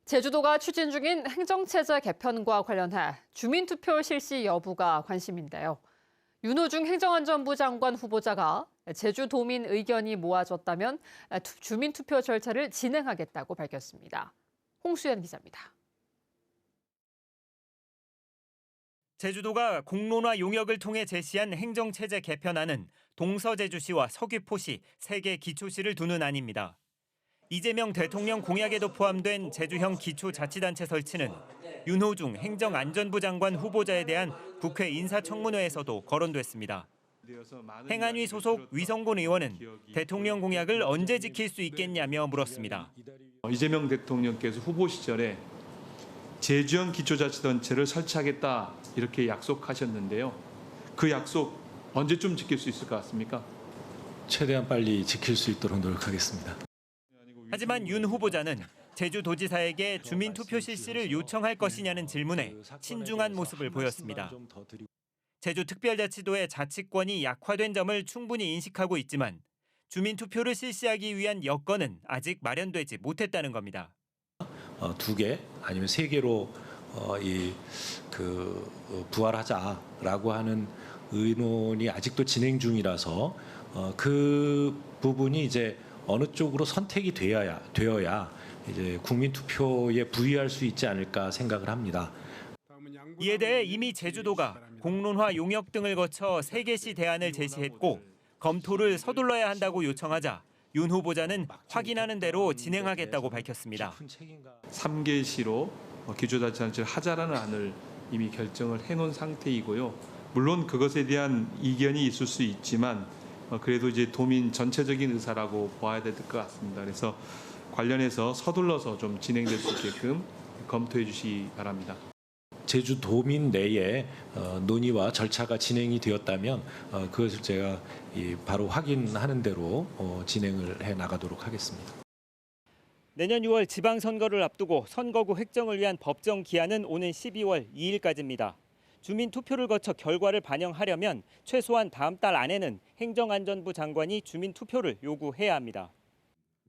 제주도가 추진 중인 행정체제 개편과 관련해 주민투표 실시 여부가 관심인데요. 윤호중 행정안전부 장관 후보자가 제주도민 의견이 모아졌다면 주민투표 절차를 진행하겠다고 밝혔습니다. 홍수연 기자입니다. 제주도가 공론화 용역을 통해 제시한 행정체제 개편안은 동서제주시와 서귀포시 3개 기초시를 두는 안입니다. 이재명 대통령 공약에도 포함된 제주형 기초자치단체 설치는 윤호중 행정안전부 장관 후보자에 대한 국회 인사청문회에서도 거론됐습니다. 행안위 소속 위성곤 의원은 대통령 공약을 언제 지킬 수 있겠냐며 물었습니다. 이재명 대통령께서 후보 시절에 제주형 기초자치단체를 설치하겠다 이렇게 약속하셨는데요. 그 약속 언제쯤 지킬 수 있을 것 같습니까? 최대한 빨리 지킬 수 있도록 노력하겠습니다. 하지만 윤 후보자는 제주도지사에게 주민투표 실시를 요청할 것이냐는 질문에 신중한 모습을 보였습니다. 제주특별자치도의 자치권이 약화된 점을 충분히 인식하고 있지만 주민투표를 실시하기 위한 여건은 아직 마련되지 못했다는 겁니다. 2개 아니면 3개로 부활하자라고 하는 의논이 아직도 진행 중이라서 그 부분이 이제 어느 쪽으로 선택이 되어야 이제 국민 투표에 부의할 수 있지 않을까 생각을 합니다. 이에 대해 이미 제주도가 공론화 용역 등을 거쳐 3개시 대안을 제시했고 검토를 서둘러야 한다고 요청하자 윤 후보자는 확인하는 대로 진행하겠다고 밝혔습니다. 3개 시로 기초자치단체를 하자라는 안을 이미 결정을 해놓은 상태이고요. 물론 그것에 대한 이견이 있을 수 있지만 그래도 이제 도민 전체적인 의사라고 봐야 될 것 같습니다. 그래서 관련해서 서둘러서 좀 진행될 수 있게끔 검토해 주시기 바랍니다. 제주도민 내에 논의와 절차가 진행이 되었다면 그것을 제가 바로 확인하는 대로 진행을 해 나가도록 하겠습니다. 내년 6월 지방선거를 앞두고 선거구 획정을 위한 법정 기한은 오는 12월 2일까지입니다. 주민투표를 거쳐 결과를 반영하려면 최소한 다음 달 안에는 행정안전부 장관이 주민투표를 요구해야 합니다.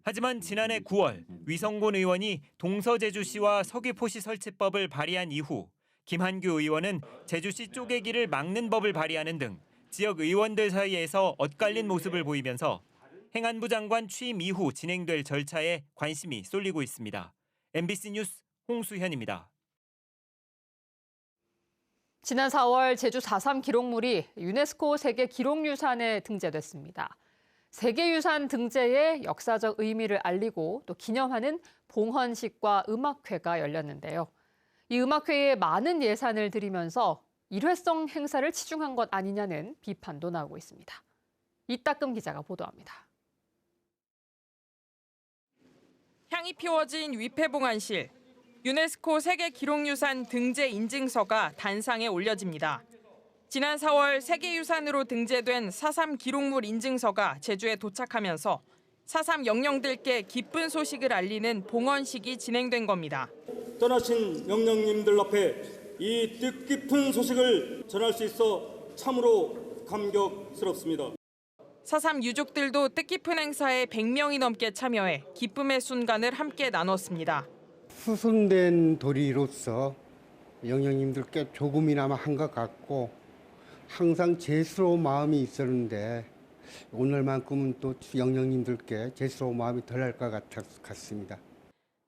하지만 지난해 9월 위성곤 의원이 동서제주시와 서귀포시 설치법을 발의한 이후 김한규 의원은 제주시 쪼개기를 막는 법을 발의하는 등 지역 의원들 사이에서 엇갈린 모습을 보이면서 행안부 장관 취임 이후 진행될 절차에 관심이 쏠리고 있습니다. MBC 뉴스 홍수현입니다. 지난 4월 제주 4.3 기록물이 유네스코 세계 기록유산에 등재됐습니다. 세계유산 등재의 역사적 의미를 알리고 또 기념하는 봉헌식과 음악회가 열렸는데요. 이 음악회에 많은 예산을 들이면서 일회성 행사를 치중한 것 아니냐는 비판도 나오고 있습니다. 이따금 기자가 보도합니다. 향이 피워진 위패봉안실. 유네스코 세계 기록유산 등재 인증서가 단상에 올려집니다. 지난 4월 세계유산으로 등재된 4.3 기록물 인증서가 제주에 도착하면서 4.3 영령들께 기쁜 소식을 알리는 봉헌식이 진행된 겁니다. 떠나신 영령님들 앞에 이 뜻깊은 소식을 전할 수 있어 참으로 감격스럽습니다. 4.3 유족들도 뜻깊은 행사에 100명이 넘게 참여해 기쁨의 순간을 함께 나눴습니다. 수선된 도리로서 영령님들께 조금이나마 한 것 같고 항상 죄스러운 마음이 있었는데 오늘만큼은 또 영령님들께 죄스러운 마음이 덜할 것 같습니다.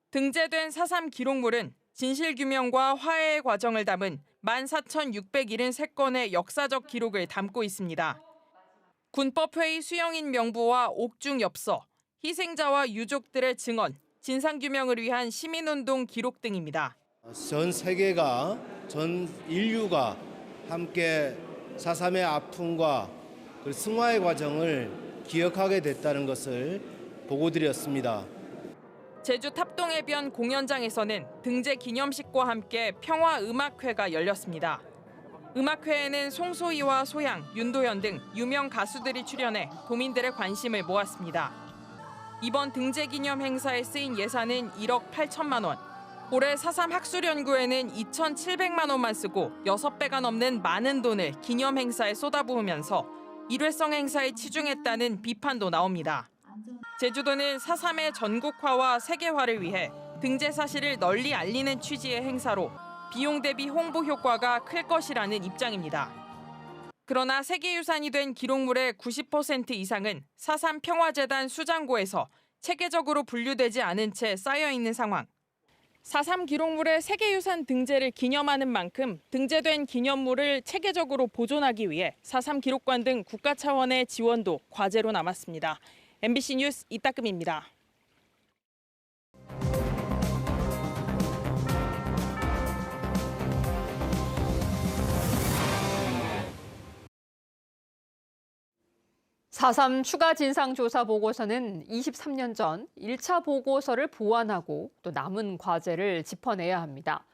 등재된 4.3 기록물은 진실규명과 화해의 과정을 담은 14,673건의 역사적 기록을 담고 있습니다. 군법회의 수영인 명부와 옥중 엽서, 희생자와 유족들의 증언, 진상규명을 위한 시민운동 기록 등입니다. 전 세계가, 전 인류가 함께 4.3의 아픔과 승화의 과정을 기억하게 됐다는 것을 보고드렸습니다. 제주 탑동해변 공연장에서는 등재 기념식과 함께 평화음악회가 열렸습니다. 음악회에는 송소희와 소양, 윤도현 등 유명 가수들이 출연해 도민들의 관심을 모았습니다. 이번 등재 기념 행사에 쓰인 예산은 1억 8천만 원. 올해 4.3 학술연구에는 2,700만 원만 쓰고 6배가 넘는 많은 돈을 기념 행사에 쏟아부으면서 일회성 행사에 치중했다는 비판도 나옵니다. 제주도는 4.3의 전국화와 세계화를 위해 등재 사실을 널리 알리는 취지의 행사로 비용 대비 홍보 효과가 클 것이라는 입장입니다. 그러나 세계유산이 된 기록물의 90% 이상은 4.3 평화재단 수장고에서 체계적으로 분류되지 않은 채 쌓여있는 상황. 4.3 기록물의 세계유산 등재를 기념하는 만큼 등재된 기념물을 체계적으로 보존하기 위해 4.3 기록관 등 국가 차원의 지원도 과제로 남았습니다. MBC 뉴스 이따금입니다. (4.3) 추가 진상조사 보고서는 23년 전 1차 보고서를 보완하고 또 남은 과제를 짚어내야 합니다.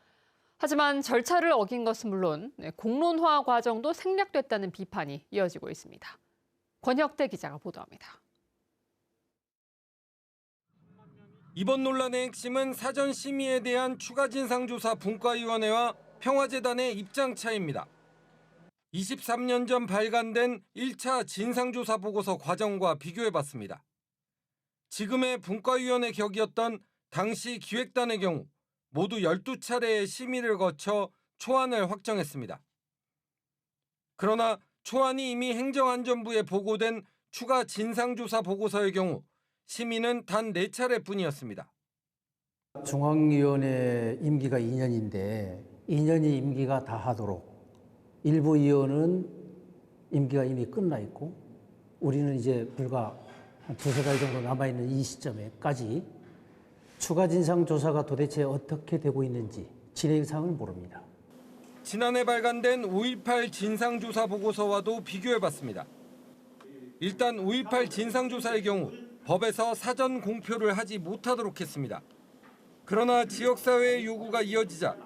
하지만 절차를 어긴 것은 물론 공론화 과정도 생략됐다는 비판이 이어지고 있습니다. 권혁대 기자가 보도합니다. 이번 논란의 핵심은 사전 심의에 대한 추가 진상조사 분과위원회와 평화재단의 입장 차이입니다. 23년 전 발간된 1차 진상조사 보고서 과정과 비교해봤습니다. 지금의 분과위원회 격이었던 당시 기획단의 경우 모두 12차례의 심의를 거쳐 초안을 확정했습니다. 그러나 초안이 이미 행정안전부에 보고된 추가 진상조사 보고서의 경우 심의는 단 4차례뿐이었습니다. 중앙위원회 임기가 2년인데 2년이 임기가 다하도록 일부 위원은 임기가 이미 끝나 있고 우리는 이제 불과 한 2-3달 정도 남아있는 이 시점에까지 추가 진상조사가 도대체 어떻게 되고 있는지 진행상을 모릅니다. 지난해 발간된 5.18 진상조사 보고서와도 비교해봤습니다. 일단 5.18 진상조사의 경우 법에서 사전 공표를 하지 못하도록 했습니다. 그러나 지역사회의 요구가 이어지자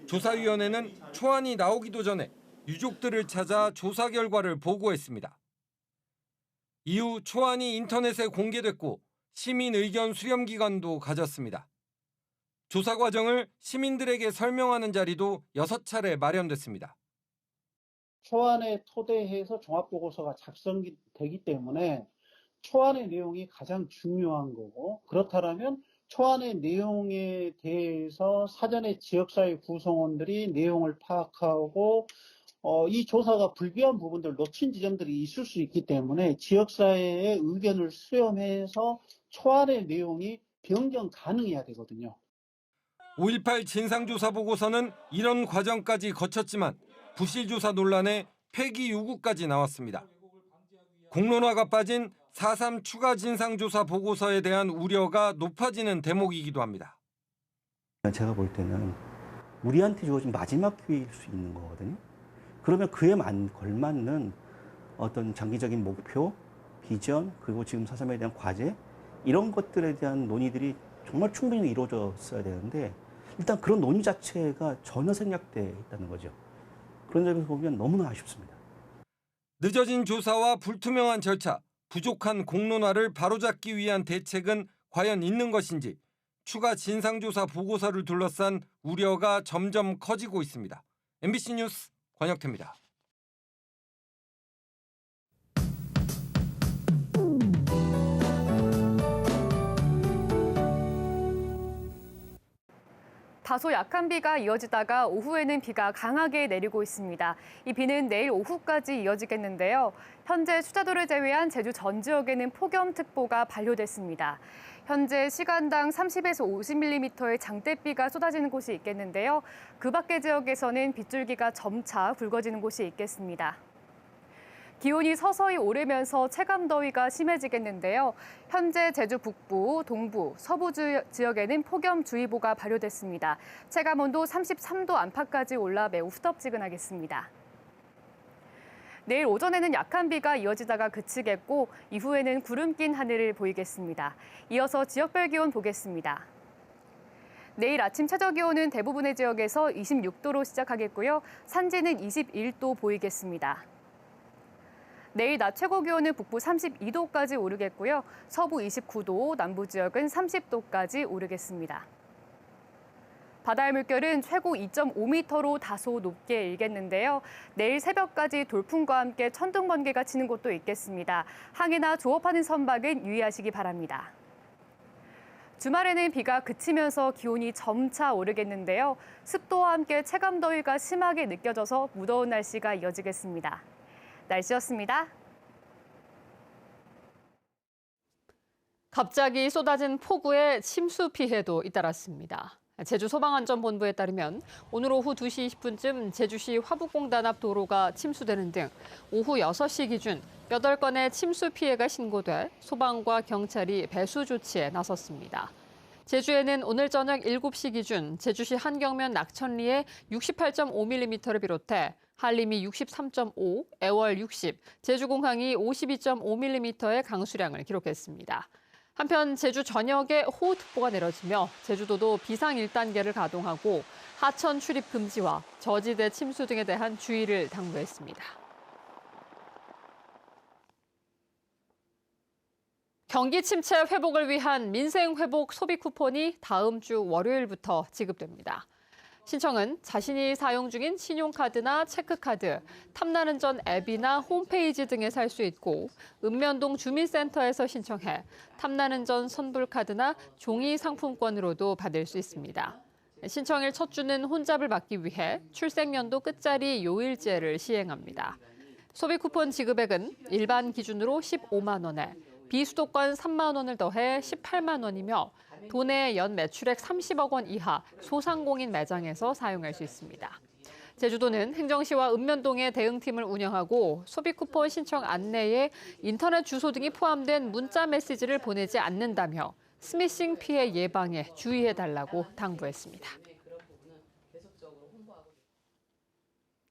조사위원회는 초안이 나오기도 전에 유족들을 찾아 조사 결과를 보고했습니다. 이후 초안이 인터넷에 공개됐고 시민 의견 수렴 기간도 가졌습니다. 조사 과정을 시민들에게 설명하는 자리도 6차례 마련됐습니다. 초안에 토대해서 종합보고서가 작성되기 때문에 초안의 내용이 가장 중요한 거고, 그렇다면 초안의 내용에 대해서 사전에 지역사회 구성원들이 내용을 파악하고 이 조사가 불비한 부분들 놓친 지점들이 있을 수 있기 때문에 지역사회의 의견을 수렴해서 초안의 내용이 변경 가능해야 되거든요. 5.18 진상조사 보고서는 이런 과정까지 거쳤지만 부실조사 논란에 폐기 요구까지 나왔습니다. 공론화가 빠진 4.3 추가 진상조사 보고서에 대한 우려가 높아지는 대목이기도 합니다. 제가 볼 때는 우리한테 주어진 마지막 기회일 수 있는 거거든요. 그러면 그에 걸맞는 어떤 장기적인 목표, 비전, 그리고 지금 4.3에 대한 과제, 이런 것들에 대한 논의들이 정말 충분히 이루어졌어야 되는데 일단 그런 논의 자체가 전혀 생략되어 있다는 거죠. 그런 점에서 보면 너무나 아쉽습니다. 늦어진 조사와 불투명한 절차, 부족한 공론화를 바로잡기 위한 대책은 과연 있는 것인지 추가 진상조사 보고서를 둘러싼 우려가 점점 커지고 있습니다. MBC 뉴스 권혁태입니다. 다소 약한 비가 이어지다가 오후에는 비가 강하게 내리고 있습니다. 이 비는 내일 오후까지 이어지겠는데요. 현재 수자도를 제외한 제주 전 지역에는 폭염특보가 발효됐습니다. 현재 시간당 30에서 50mm의 장대비가 쏟아지는 곳이 있겠는데요. 그 밖의 지역에서는 빗줄기가 점차 굵어지는 곳이 있겠습니다. 기온이 서서히 오르면서 체감더위가 심해지겠는데요. 현재 제주 북부, 동부, 서부 지역에는 폭염주의보가 발효됐습니다. 체감온도 33도 안팎까지 올라 매우 후덥지근하겠습니다. 내일 오전에는 약한 비가 이어지다가 그치겠고 이후에는 구름 낀 하늘을 보이겠습니다. 이어서 지역별 기온 보겠습니다. 내일 아침 최저기온은 대부분의 지역에서 26도로 시작하겠고요. 산지는 21도 보이겠습니다. 내일 낮 최고 기온은 북부 32도까지 오르겠고요. 서부 29도, 남부 지역은 30도까지 오르겠습니다. 바다의 물결은 최고 2.5m로 다소 높게 일겠는데요. 내일 새벽까지 돌풍과 함께 천둥 번개가 치는 곳도 있겠습니다. 항해나 조업하는 선박은 유의하시기 바랍니다. 주말에는 비가 그치면서 기온이 점차 오르겠는데요. 습도와 함께 체감더위가 심하게 느껴져서 무더운 날씨가 이어지겠습니다. 날씨였습니다. 갑자기 쏟아진 폭우에 침수 피해도 잇따랐습니다. 제주 소방안전본부에 따르면 오늘 오후 2시 20분쯤 제주시 화북공단 앞 도로가 침수되는 등 오후 6시 기준 8건의 침수 피해가 신고돼 소방과 경찰이 배수 조치에 나섰습니다. 제주에는 오늘 저녁 7시 기준 제주시 한경면 낙천리에 68.5mm를 비롯해 한림이 63.5, 애월 60, 제주공항이 52.5mm의 강수량을 기록했습니다. 한편 제주 전역에 호우특보가 내려지며 제주도도 비상 1단계를 가동하고 하천 출입 금지와 저지대 침수 등에 대한 주의를 당부했습니다. 경기 침체 회복을 위한 민생회복 소비 쿠폰이 다음 주 월요일부터 지급됩니다. 신청은 자신이 사용 중인 신용카드나 체크카드, 탐나는 전 앱이나 홈페이지 등에 살 수 있고 읍면동 주민센터에서 신청해 탐나는 전 선불카드나 종이 상품권으로도 받을 수 있습니다. 신청일 첫 주는 혼잡을 막기 위해 출생연도 끝자리 요일제를 시행합니다. 소비 쿠폰 지급액은 일반 기준으로 15만 원에 비수도권 3만 원을 더해 18만 원이며 도내 연 매출액 30억 원 이하 소상공인 매장에서 사용할 수 있습니다. 제주도는 행정시와 읍면동에 대응팀을 운영하고 소비 쿠폰 신청 안내에 인터넷 주소 등이 포함된 문자 메시지를 보내지 않는다며 스미싱 피해 예방에 주의해달라고 당부했습니다.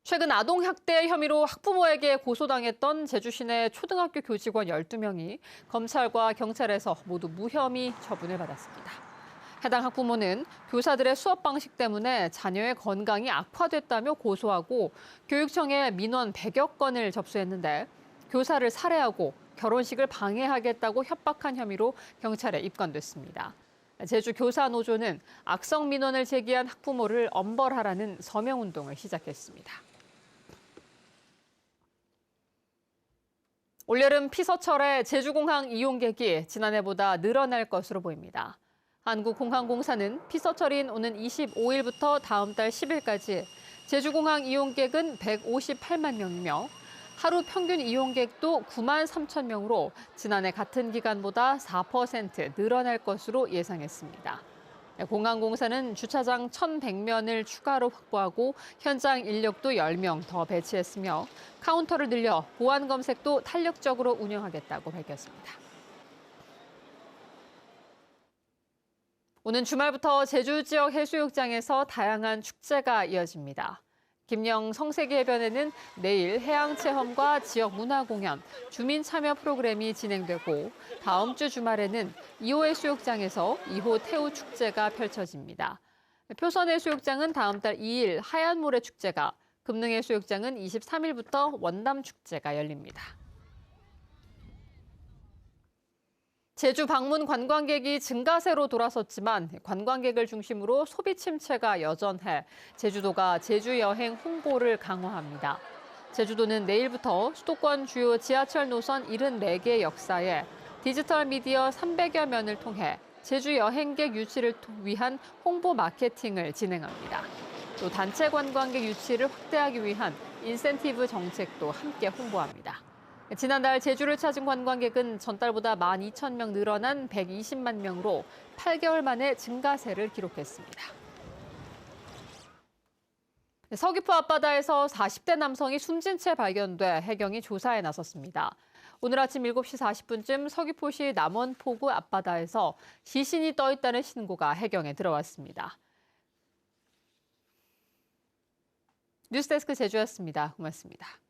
최근 아동학대 혐의로 학부모에게 고소당했던 제주 시내 초등학교 교직원 12명이 검찰과 경찰에서 모두 무혐의 처분을 받았습니다. 해당 학부모는 교사들의 수업 방식 때문에 자녀의 건강이 악화됐다며 고소하고 교육청에 민원 100여 건을 접수했는데 교사를 살해하고 결혼식을 방해하겠다고 협박한 혐의로 경찰에 입건됐습니다. 제주 교사노조는 악성 민원을 제기한 학부모를 엄벌하라는 서명운동을 시작했습니다. 올여름 피서철에 제주공항 이용객이 지난해보다 늘어날 것으로 보입니다. 한국공항공사는 피서철인 오는 25일부터 다음 달 10일까지 제주공항 이용객은 158만 명이며 하루 평균 이용객도 9만 3천 명으로 지난해 같은 기간보다 4% 늘어날 것으로 예상했습니다. 공항공사는 주차장 1,100면을 추가로 확보하고 현장 인력도 10명 더 배치했으며 카운터를 늘려 보안 검색도 탄력적으로 운영하겠다고 밝혔습니다. 오는 주말부터 제주 지역 해수욕장에서 다양한 축제가 이어집니다. 김영 성세기 해변에는 내일 해양체험과 지역 문화공연, 주민 참여 프로그램이 진행되고 다음 주 주말에는 2호 해수욕장에서 2호 태우 축제가 펼쳐집니다. 표선 해수욕장은 다음 달 2일 하얀 모래 축제가, 금능 해수욕장은 23일부터 원담 축제가 열립니다. 제주 방문 관광객이 증가세로 돌아섰지만 관광객을 중심으로 소비 침체가 여전해 제주도가 제주 여행 홍보를 강화합니다. 제주도는 내일부터 수도권 주요 지하철 노선 74개 역사에 디지털 미디어 300여 면을 통해 제주 여행객 유치를 위한 홍보 마케팅을 진행합니다. 또 단체 관광객 유치를 확대하기 위한 인센티브 정책도 함께 홍보합니다. 지난달 제주를 찾은 관광객은 전달보다 12,000명 늘어난 120만 명으로 8개월 만에 증가세를 기록했습니다. 서귀포 앞바다에서 40대 남성이 숨진 채 발견돼 해경이 조사에 나섰습니다. 오늘 아침 7시 40분쯤 서귀포시 남원포구 앞바다에서 시신이 떠 있다는 신고가 해경에 들어왔습니다. 뉴스데스크 제주였습니다. 고맙습니다.